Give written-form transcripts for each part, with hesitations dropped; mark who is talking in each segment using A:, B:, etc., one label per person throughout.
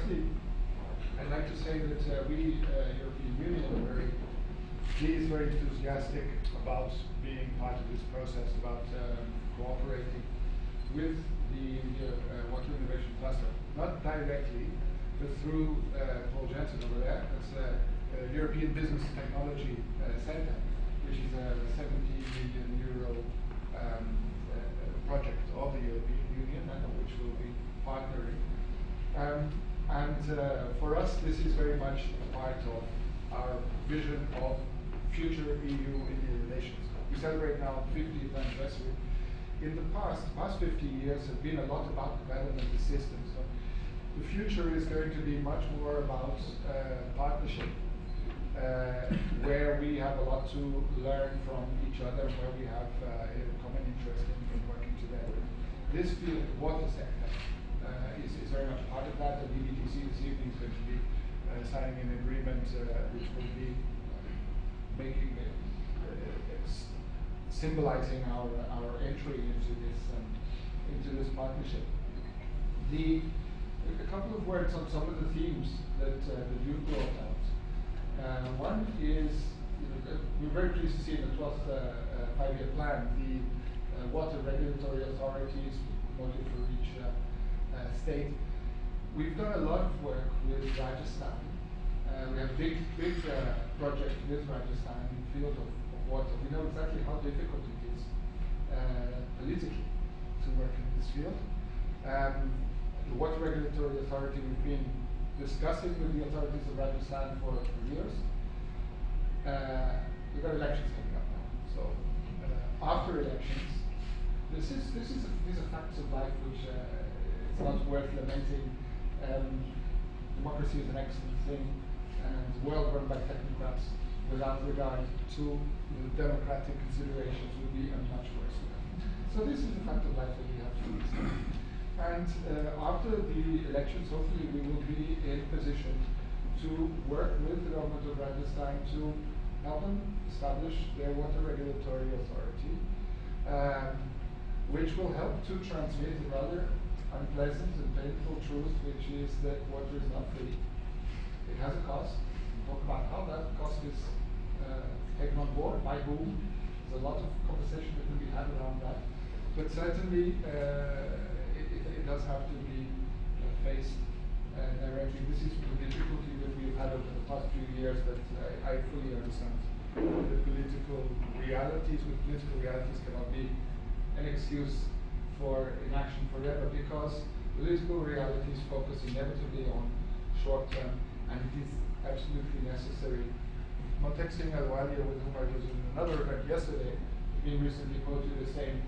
A: firstly, I'd like to say that we, European Union, are very pleased, very enthusiastic about being part of this process, about cooperating with the Water Innovation Cluster, not directly, but through Paul Jensen over there. That's European Business Technology Center, which is a 70 million euro project of the European Union, and which will be partnering. For us, this is very much a part of our vision of future EU-India relations. We celebrate now 50th anniversary. In the past 50 years have been a lot about development of systems. So the future is going to be much more about partnership, where we have a lot to learn from each other, where we have a common interest in working together. This field, the water sector, is very much part of that. The EBTC this evening is going to be signing an agreement which will be making symbolizing our entry into this partnership. A couple of words on some of the themes that you brought out. One is, we're very pleased to see in the 12th five-year plan the water regulatory authorities promoted for each state. We've done a lot of work with Rajasthan. We have a big project with Rajasthan in the field of water. We know exactly how difficult it is politically to work in this field. The Water Regulatory Authority, we've been discussing with the authorities of Rajasthan for years. We've got elections coming up now. So after elections, these are facts of life which it's not worth lamenting. Democracy is an excellent thing, and the world run by technocrats without regard to democratic considerations would be a much worse one. So this is a fact of life that we have to accept. And after the elections, hopefully we will be in position to work with the government of Rajasthan to help them establish their water regulatory authority, which will help to transmit a rather unpleasant and painful truth, which is that water is not free. It has a cost. We'll talk about how that cost is taken on board, by whom. There's a lot of conversation that can be had around that. But certainly, it does have to be faced directly. This is the difficulty that we've had over the past few years that I fully understand. The political realities cannot be an excuse for inaction forever, because political realities focus inevitably on short term, and it is absolutely necessary. Montexting Alwalia, with whom I was in another event yesterday, being recently quoted as saying,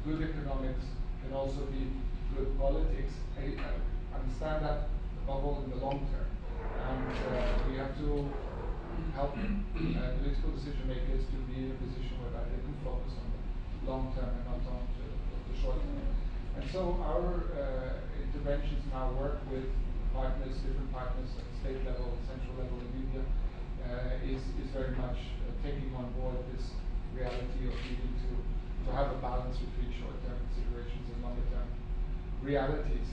A: good economics can also be good politics. I understand that above all in the long term, and we have to help political decision makers to be in a position where they can focus on the long term and not on the short term. And so our interventions now work with partners, different partners at the state level, central level in India, is very much taking on board this reality of needing to have a balance between short-term considerations and longer-term realities.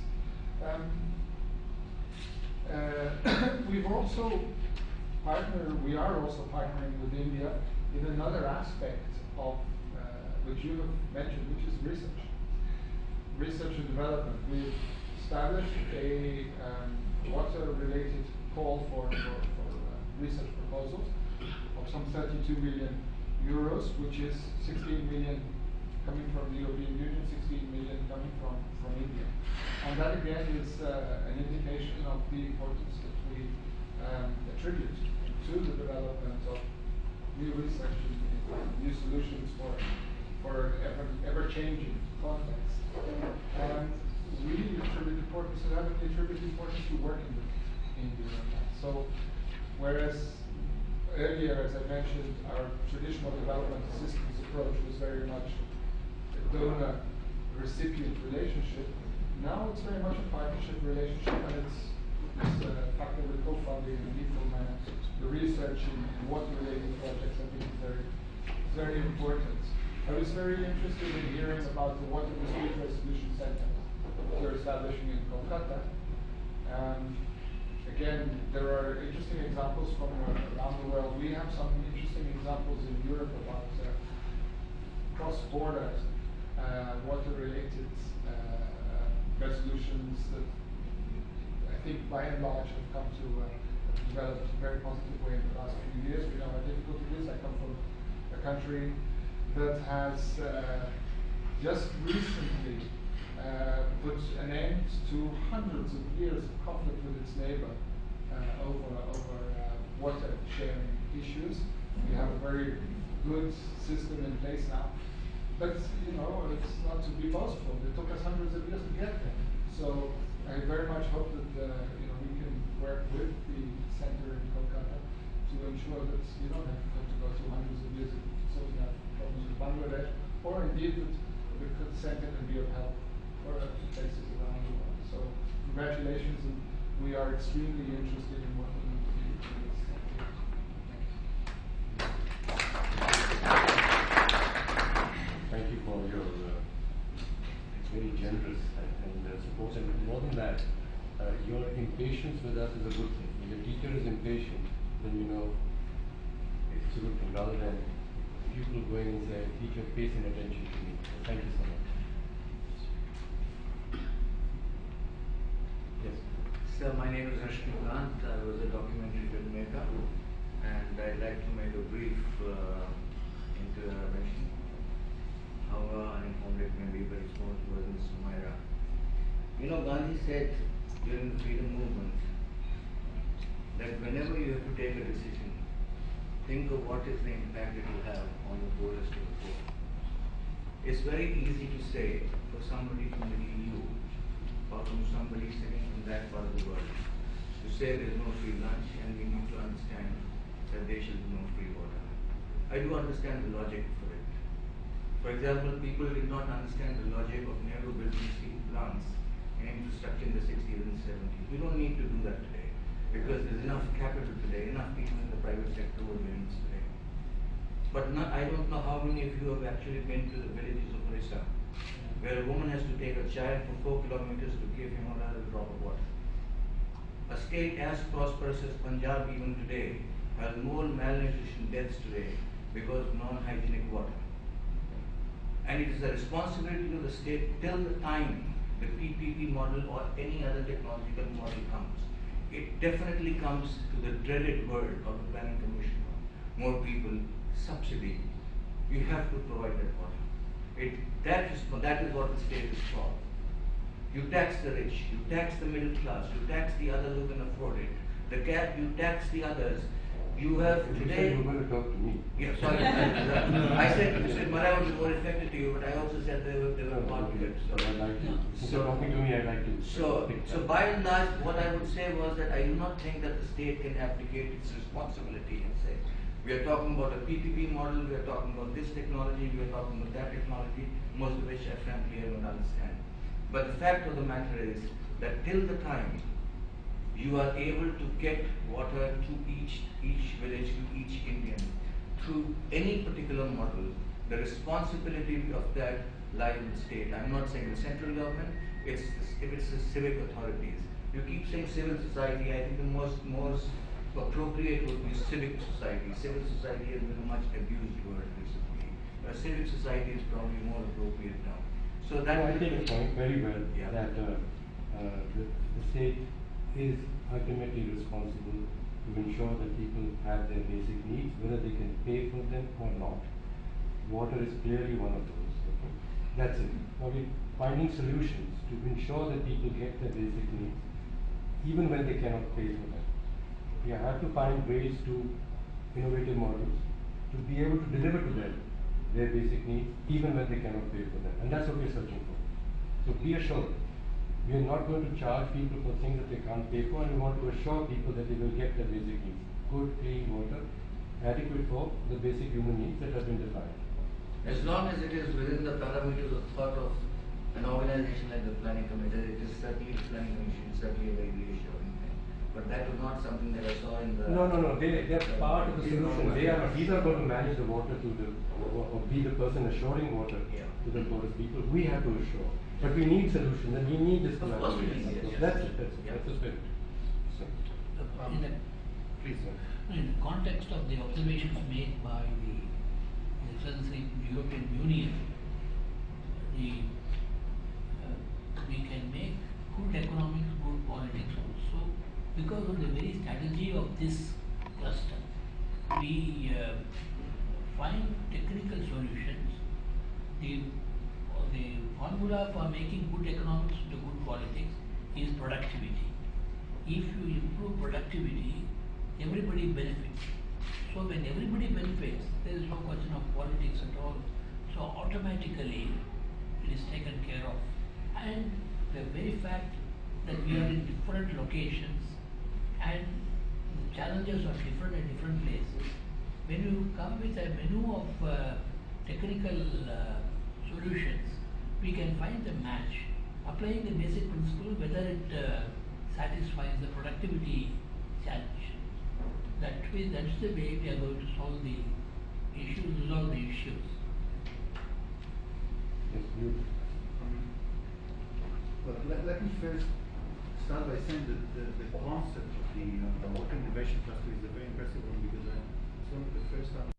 A: We are also partnering with India in another aspect of which you have mentioned, which is research and development. We've established a water-related call for research proposals of some 32 million euros, which is 16 million coming from the European Union, 16 million coming from India. And that again is an indication of the importance that we attribute to the development of new research and new solutions for ever-changing context. And we attribute importance to that, and we attribute importance to working with India on that. So whereas earlier, as I mentioned, our traditional development assistance approach was very much a donor-recipient relationship. Now it's very much a partnership relationship, and it's the fact that we're co-funding in a meaningful manner the research in water-related projects. I think is very important. I was very interested in hearing about the Water Dispute Resolution Center that we're establishing in Kolkata. again, there are interesting examples from around the world. We have some interesting examples in Europe about cross-border water-related resolutions that I think by and large have come to develop in a very positive way in the last few years. We know how difficult it is. I come from a country that has just recently put an end to hundreds of years of conflict with its neighbor over water sharing issues. We have a very good system in place now. But, you know, it's not to be boastful. It took us hundreds of years to get there. So I very much hope that, you know, we can work with the center in Kolkata to ensure that you don't have to go through hundreds of years of sorting out problems with Bangladesh, or indeed that the center can be of help for places around the world. So congratulations, and we are extremely interested in working with you.
B: Thank you for your very generous and support, and more than that, your impatience with us is a good thing. When the teacher is impatient, then you know it's a good thing, rather than people going and say, teacher, pay some attention to me. So thank you so much. Yes.
C: Sir, my name is Rashmi Kant. I was a documentary filmmaker, and I'd like to make a brief intervention. However uninformed it may be, but it's more towards Ms. Sumaira. You know, Gandhi said during the freedom movement that whenever you have to take a decision, think of what is the impact it will have on the poorest of the poor. It's very easy to say for somebody from the EU or from somebody sitting in that part of the world to say there is no free lunch, and we need to understand that there should be no free water. I do understand the logic for it. For example, people did not understand the logic of Nehru building steel plants and infrastructure in the 60s and 70s. We don't need to do that today because there's enough capital today, enough people in the private sector who are doing this today. But I don't know how many of you have actually been to the villages of Orissa, where a woman has to take a child for 4 kilometers to give him another drop of water. A state as prosperous as Punjab even today has more malnutrition deaths today because of non-hygienic water. And it is the responsibility of the state till the time the PPP model or any other technological model comes. It definitely comes to the dreaded word of the Planning Commission. More people, subsidy. You have to provide that water. That is what the state is for. You tax the rich, you tax the middle class, you tax the others who can afford it. You tax the others. You have today.
B: You were going to talk to me.
C: Yeah, sorry. I said Mara would be more effective to you, but I also said they were part of it. So,
B: I like to. So talking to me, I like to.
C: So by and large, what I would say was that I do not think that the state can abdicate its responsibility and say, we are talking about a PPP model, we are talking about this technology, we are talking about that technology, most of which I frankly don't understand. But the fact of the matter is that till the time you are able to get water to each village, to each Indian, through any particular model, the responsibility of that lies with the state. I'm not saying the central government, it's the civic authorities. You keep saying civil society, I think the most appropriate would be civic society. Civil society has been a much abused word recently. Civic society is probably more appropriate now. So that
B: I take the point very well,
C: yeah.
B: that the state is ultimately responsible to ensure that people have their basic needs, whether they can pay for them or not. Water is clearly one of those. Okay? That's it. Now we're finding solutions to ensure that people get their basic needs, even when they cannot pay for them. We have to find ways to innovative models to be able to deliver to them their basic needs, even when they cannot pay for them. And that's what we're searching for. So be assured, we are not going to charge people for things that they can't pay for, and we want to assure people that they will get their basic needs. Good, clean water, adequate for the basic human needs that have been defined.
C: As long as it is within the parameters of thought of an organization like the Planning Committee, it is certainly the Planning Commission, certainly a very reassuring thing. But that was not something that I saw in the...
B: No. They're part of the solution. These are going to manage the water or be the person assuring water to the poorest people. We have to assure. But we need solutions, and we need this collaboration. That's it. That's the spirit. So.
D: in the
E: Please, sir.
D: in the context of the observations made by the Excellency European Union, we can make good economics, good politics also, because of the very strategy of this cluster. We find technical solutions. The formula for making good economics to good politics is productivity. If you improve productivity, everybody benefits. So when everybody benefits, there is no question of politics at all. So automatically it is taken care of. And the very fact that we are in different locations and the challenges are different in different places, when you come with a menu of technical solutions, we can find the match, applying the basic principle, whether it satisfies the productivity challenge. That's the way we are going to solve the issues, resolve the issues.
B: Yes, you.
E: Well, let me first start by saying that the concept of the Water Innovation Cluster is a very impressive one, because it's one of the first time